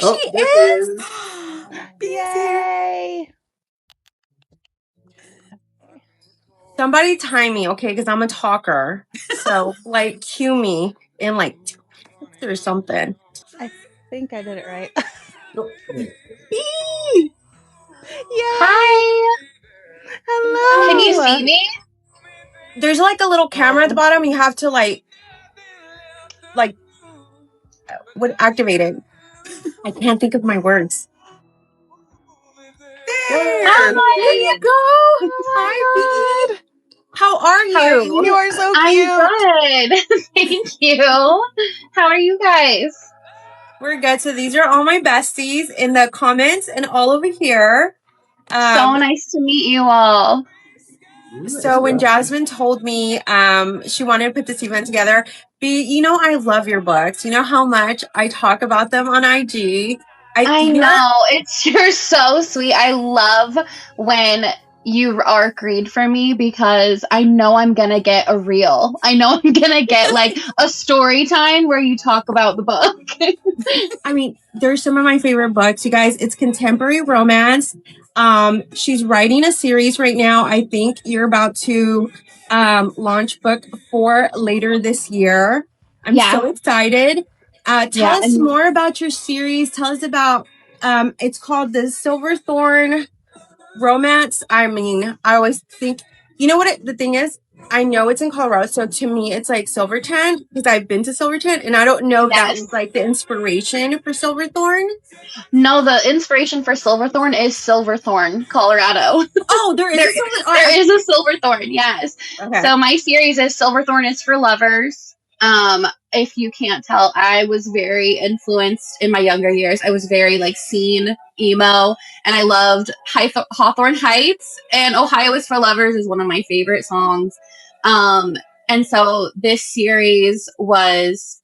Oh, she there is. she is. Bee's here. Yay! Somebody time me, okay? Because I'm a talker. So, like, cue me in like 2 minutes or something. I think I did it right. Oh, there. Bee! Yay! Hi. Hello. Can you see me? There's like a little camera at the bottom. You have to like what activate it. I can't think of my words. There Hi. you go. Hi, Bee. How are you? How are you? You are so I'm cute. good. Thank you. How are you guys? We're good. So these are all my besties in the comments and all over here. So nice to meet you all. So when Jasmine told me she wanted to put this event together, you know I love your books. You know how much I talk about them on IG. I know. You're so sweet. I love when you are agreed for me because I know I'm going to get a reel. I know I'm going to get like a story time where you talk about the book. I mean, there's some of my favorite books, you guys. It's contemporary romance. She's writing a series right now. I think you're about to launch book 4 later this year. I'm so excited. Tell us more about your series. Tell us about it's called the Silverthorne Romance. I mean, I always think, you know what the thing is? I know it's in Colorado, so to me, it's like Silverton because I've been to Silverton, and I don't know if that was like the inspiration for Silverthorne. No, the inspiration for Silverthorne is Silverthorne, Colorado. Oh, there is a Silverthorne, yes. Okay. So my series is Silverthorne is for Lovers. If you can't tell, I was very influenced in my younger years. I was very like scene emo, and I loved Hawthorne Heights, and Ohio is for Lovers is one of my favorite songs. And so this series was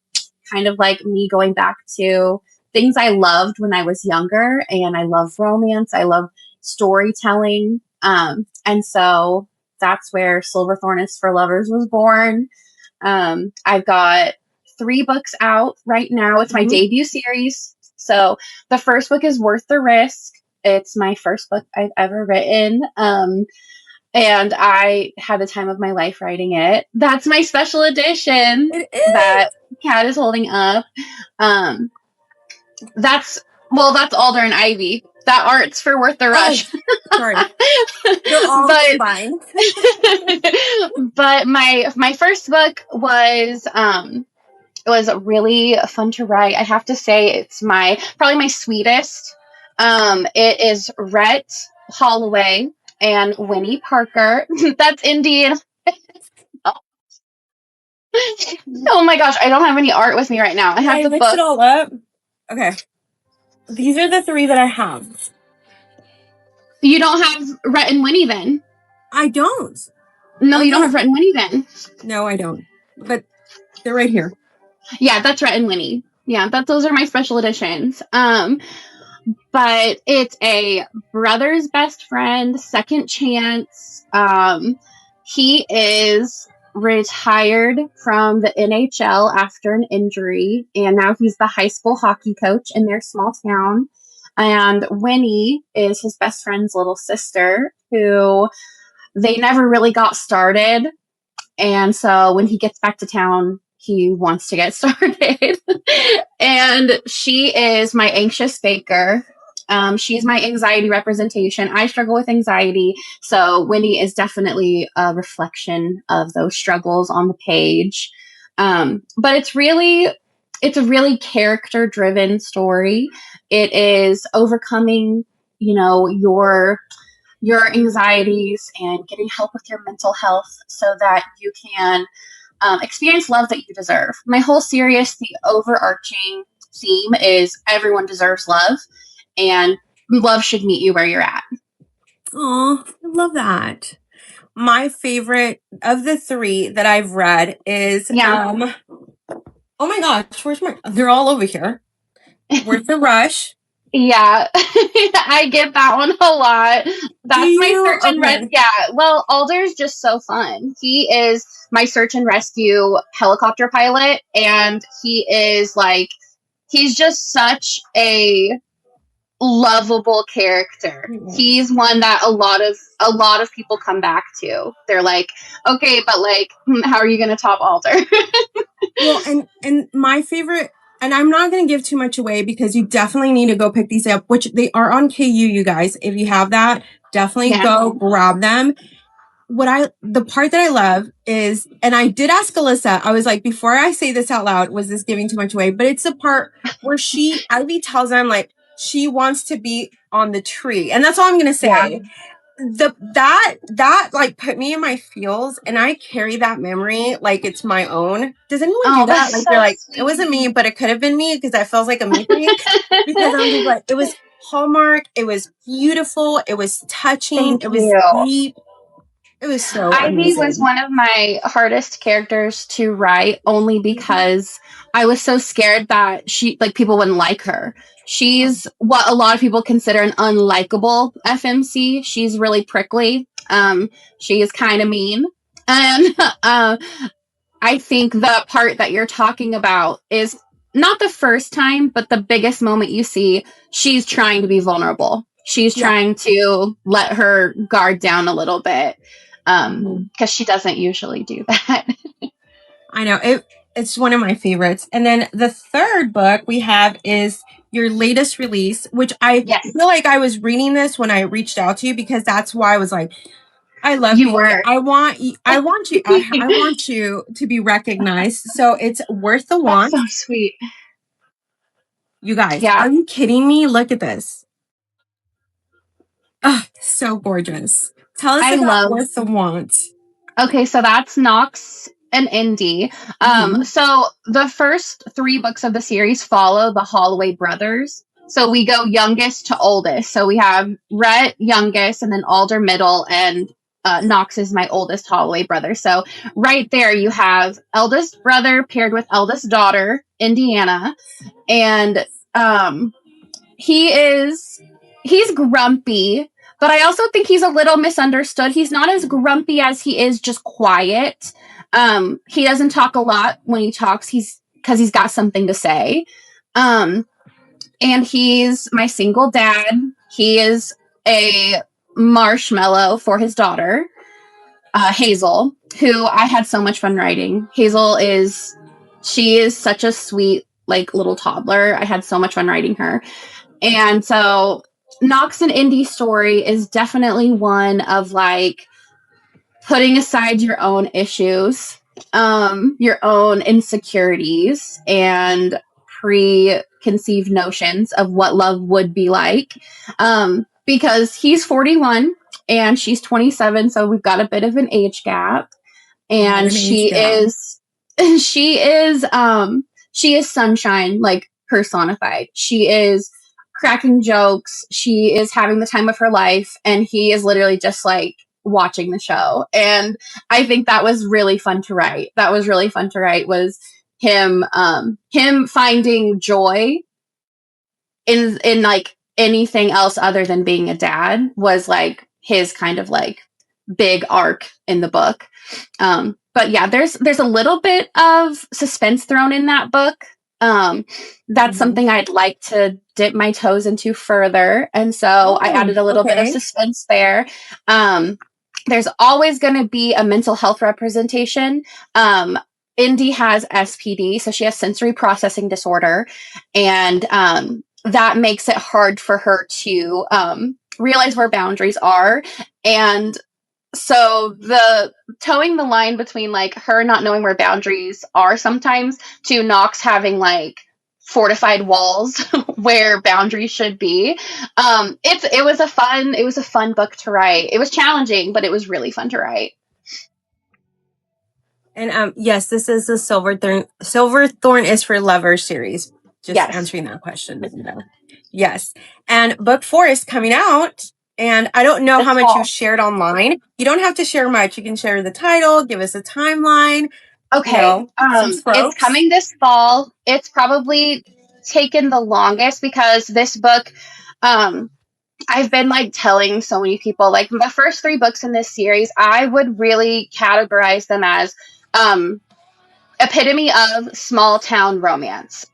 kind of like me going back to things I loved when I was younger, and I love romance. I love storytelling. And so that's where Silverthorne is for Lovers was born. I've got 3 books out right now. It's my debut series. So the first book is Worth the Risk. It's my first book I've ever written. And I had the time of my life writing it. That's my special edition that Kat is holding up. That's Alder and Ivy. That art's for Worth the Rush. Oh, sorry. They're all combined. But my first book was really fun to write. I have to say it's probably my sweetest. It is Rhett Holloway and Winnie Parker. That's Indian. Oh my gosh, I don't have any art with me right now. I have to mix it all up. Okay. These are the 3 that I have. You don't have Rhett and Winnie then? I don't. No, you don't have Rhett and Winnie then. No, I don't. But they're right here. Yeah, that's Rhett and Winnie. Yeah, those are my special editions. But it's a brother's best friend, second chance. He is retired from the NHL after an injury, and now he's the high school hockey coach in their small town. And Winnie is his best friend's little sister, who they never really got started. And so when he gets back to town, he wants to get started. And she is my anxious baker. She's my anxiety representation. I struggle with anxiety. So Winnie is definitely a reflection of those struggles on the page. But it's a really character driven story. It is overcoming, your anxieties and getting help with your mental health so that you can experience love that you deserve. My whole series, the overarching theme is everyone deserves love, and love should meet you where you're at. Oh, I love that. My favorite of the 3 that I've read is oh my gosh, they're all over here. Worth the Rush. Yeah, I get that one a lot. That's my search and rescue. Yeah, well, Alder's just so fun. He is my search and rescue helicopter pilot, and he is like he's just such a lovable character. Mhm. He's one that a lot of people come back to. They're like, okay, but like, how are you going to top Alder? Well, and my favorite, and I'm not going to give too much away because you definitely need to go pick these up, which they are on KU, you guys. If you have that, definitely go grab them. The part that I love is, and I did ask Alyssa, I was like, before I say this out loud, was this giving too much away? But it's the part where Ivy tells them like she wants to be on the tree. And that's all I'm going to say. Yeah. That like put me in my feels, and I carry that memory like it's my own. Does anyone do that? Like, so you're like, sweet. It wasn't me, but it could have been me, because that feels like a me thing. Because I'm just like, it was Hallmark, it was beautiful, it was touching, it was deep. It was so Ivy amazing. was one of my hardest characters to write, only because I was so scared that people wouldn't like her. She's what a lot of people consider an unlikable FMC. She's really prickly. She is kind of mean. And I think the part that you're talking about is not the first time, but the biggest moment you see. She's trying to be vulnerable. She's trying to let her guard down a little bit. Because she doesn't usually do that. I know. It's one of my favorites. And then the third book we have is your latest release, which I feel like I was reading this when I reached out to you, because that's why I was like, I love you. I want you to be recognized. So it's Worth the Want. That's so sweet. You guys, are you kidding me? Look at this. Oh, so gorgeous. Tell us about Worth the Want. Okay, so that's Knox and Indy. So the first 3 books of the series follow the Holloway brothers. So we go youngest to oldest. So we have Rhett youngest, and then Alder middle, and Knox is my oldest Holloway brother. So right there you have eldest brother paired with eldest daughter, Indiana. And he's grumpy, but I also think he's a little misunderstood. He's not as grumpy as he is just quiet. He doesn't talk a lot. When he talks, because he's got something to say. And he's my single dad. He is a marshmallow for his daughter, Hazel, who I had so much fun writing. She is such a sweet, like, little toddler. I had so much fun writing her. And so Knox and Indy's story is definitely one of like putting aside your own issues, your own insecurities, and preconceived notions of what love would be like. Because he's 41 and she's 27, so we've got a bit of an age gap. And she is sunshine, like, personified. She is cracking jokes. She is having the time of her life, and he is literally just like watching the show. And I think that was really fun to write. Was him finding joy in like anything else other than being a dad, was like his kind of like big arc in the book. But yeah, there's a little bit of suspense thrown in that book. That's something I'd like to dip my toes into further. And so I added a little bit of suspense there. There's always going to be a mental health representation. Indy has SPD, so she has sensory processing disorder. And that makes it hard for her to realize where boundaries are. And so the towing the line between like her not knowing where boundaries are sometimes, to Knox having like fortified walls where boundaries should be. It was a fun book to write. It was challenging, but it was really fun to write. And yes, this is the Silverthorne is for Lovers series. Just answering that question. Yes. And book 4 is coming out. And I don't know how much you shared online. You don't have to share much. You can share the title, give us a timeline. Okay. It's coming this fall. It's probably taken the longest because this book, I've been like telling so many people, like the first 3 books in this series, I would really categorize them as epitome of small town romance.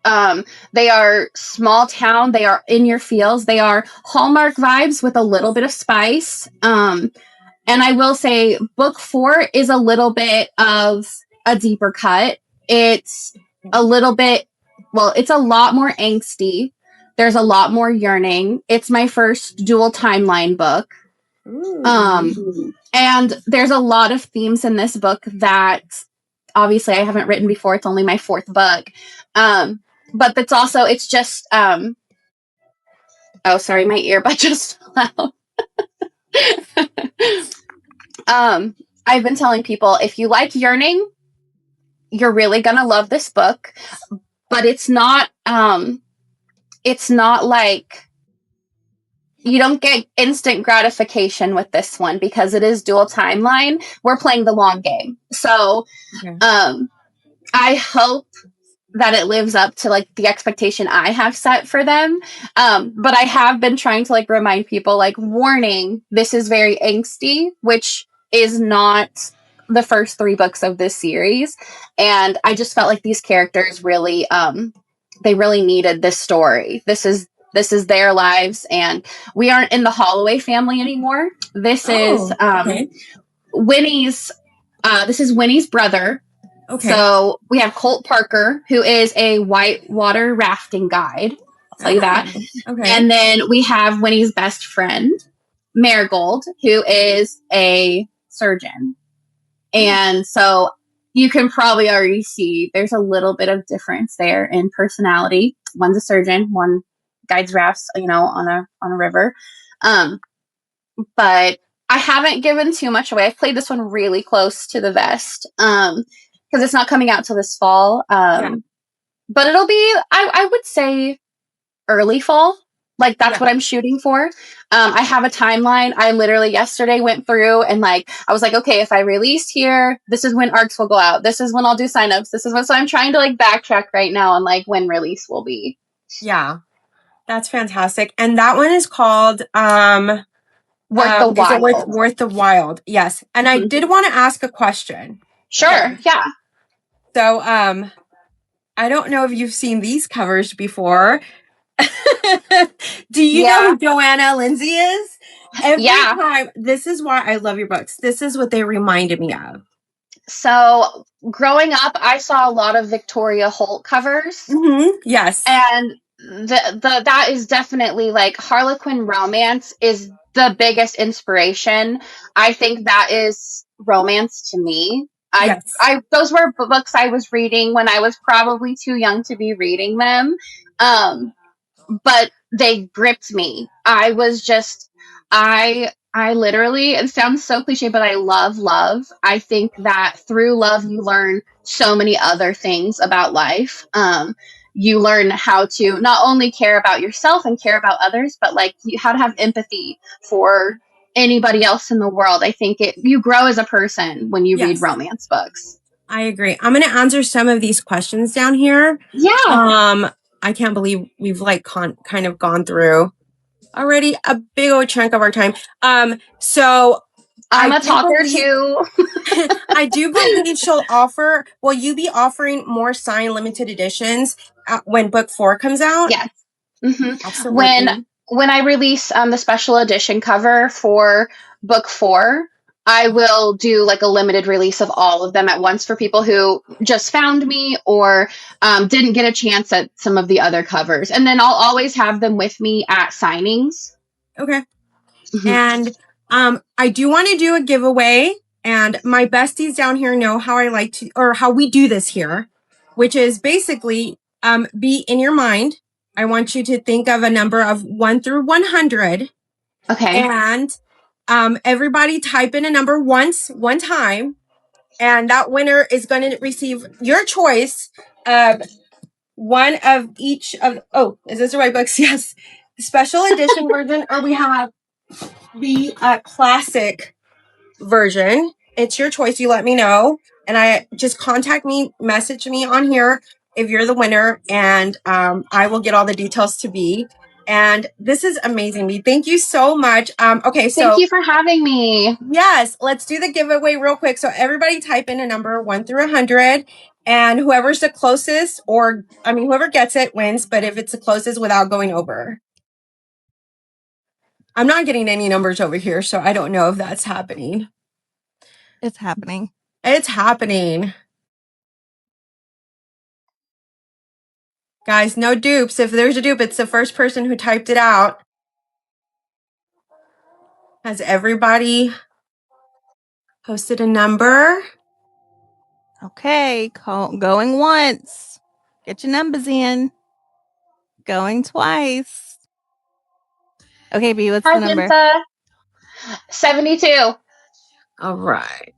They are small town. They are in your feels. They are Hallmark vibes with a little bit of spice. And I will say book 4 is a little bit of a deeper cut. It's a little bit, well, it's a lot more angsty. There's a lot more yearning. It's my first dual timeline book. And there's a lot of themes in this book that obviously I haven't written before. It's only my 4th book. But that's also, it's just, oh, sorry, my earbud just fell out. I've been telling people, if you like yearning, you're really going to love this book, but it's not like, you don't get instant gratification with this one because it is dual timeline. We're playing the long game. So, I hope that it lives up to like the expectation I have set for them. But I have been trying to like remind people, like, warning, this is very angsty, which is not the first 3 books of this series. And I just felt like these characters really, they really needed this story. This is their lives, and we aren't in the Holloway family anymore. This is Winnie's. This is Winnie's brother. Okay. So we have Colt Parker, who is a whitewater rafting guide. I'll tell you that. Okay. And then we have Winnie's best friend, Marigold, who is a surgeon. And so you can probably already see there's a little bit of difference there in personality. One's a surgeon, one guides rafts, on a river. But I haven't given too much away. I've played this one really close to the vest because it's not coming out till this fall. But it'll be, I would say, early fall. Like, that's what I'm shooting for. I have a timeline. I literally yesterday went through and I was like, okay, if I release here, this is when arcs will go out. This is when I'll do signups. This is when, so I'm trying to backtrack right now on when release will be. Yeah. That's fantastic. And that one is called Worth the Wild. Worth the Wild. Yes. And I did want to ask a question. Sure. Okay. Yeah. So I don't know if you've seen these covers before. Do you know who Joanna Lindsay is? Every time. This is why I love your books. This is what they reminded me of. So growing up, I saw a lot of Victoria Holt covers. Mm-hmm. Yes. And that is definitely Harlequin romance is the biggest inspiration. I think that is romance to me. Those were books I was reading when I was probably too young to be reading them. But they gripped me. I was just, I literally, it sounds so cliche, but I love love. I think that through love, you learn so many other things about life. You learn how to not only care about yourself and care about others, but how to have empathy for anybody else in the world. I think you grow as a person when you read romance books. I agree. I'm going to answer some of these questions down here. Yeah. I can't believe we've kind of gone through already a big old chunk of our time. So I'm a talker too. I do believe will you be offering more signed limited editions when book 4 comes out? Yes. Mm-hmm. Absolutely. When I release the special edition cover for book 4, I will do a limited release of all of them at once for people who just found me or didn't get a chance at some of the other covers. And then I'll always have them with me at signings. Okay. Mm-hmm. And I do want to do a giveaway, and my besties down here know how I like to, or how we do this here, which is basically be in your mind. I want you to think of a number of 1 through 100. Okay. And everybody type in a number one time, and that winner is going to receive your choice of one of each of, is this the right books? Yes. Special edition version, or we have the classic version. It's your choice. You let me know, and I just message me on here if you're the winner, and I will get all the details to be. And this is amazing, B. Thank you so much. Okay, so Thank you for having me. yes, let's do the giveaway real quick. So everybody type in a number 1 through 100, and whoever's the closest, whoever gets it wins. But if it's the closest without going over, I'm not getting any numbers over here, so I don't know if that's happening. It's happening. It's happening. Guys, no dupes. If there's a dupe, it's the first person who typed it out. Has everybody posted a number? Okay, going once. Get your numbers in. Going twice. Okay, B, what's the number? 72. All right.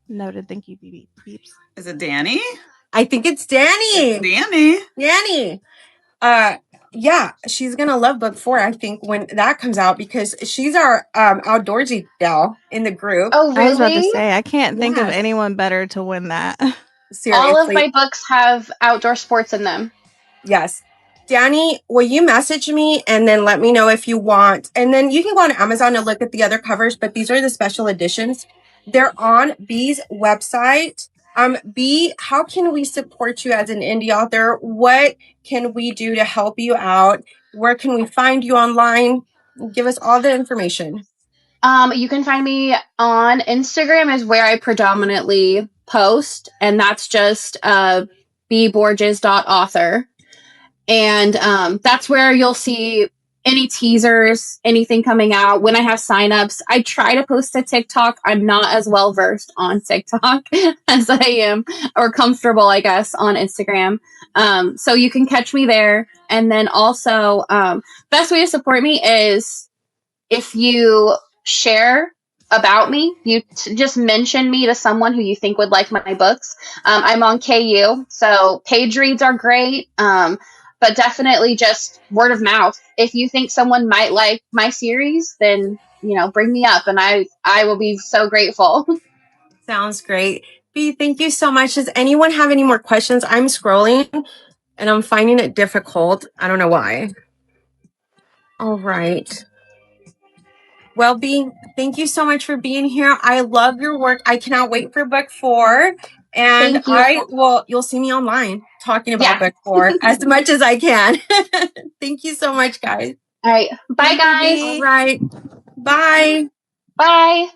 Noted. Thank you, BB. Beeps. Is it Danny? I think it's Danny. It's Danny. Danny. Yeah, she's gonna love book 4, I think, when that comes out, because she's our outdoorsy gal in the group. Oh, really? I was about to say, I can't think of Yes. anyone better to win that. Seriously. All of my books have outdoor sports in them. Yes. Danny, will you message me and then let me know if you want? And then you can go on Amazon and look at the other covers, but these are the special editions. They're on B's website. B, how can we support you as an indie author? What can we do to help you out? Where can we find you online? Give us all the information. You can find me on Instagram is where I predominantly post, and that's just bborges.author. And that's where you'll see any teasers, anything coming out. When I have signups, I try to post to TikTok. I'm not as well versed on TikTok as I am, or comfortable, I guess, on Instagram. So you can catch me there. And then also, best way to support me is if you share about me, you just mention me to someone who you think would like my books. I'm on KU, so page reads are great. But definitely just word of mouth. If you think someone might like my series, then, bring me up, and I will be so grateful. Sounds great. B, thank you so much. Does anyone have any more questions? I'm scrolling and I'm finding it difficult. I don't know why. All right. Well, B, thank you so much for being here. I love your work. I cannot wait for book 4. And Thank you. you'll see me online talking about book 4 as much as I can. Thank you so much, guys. All right. Bye, guys. All right. Bye. Bye.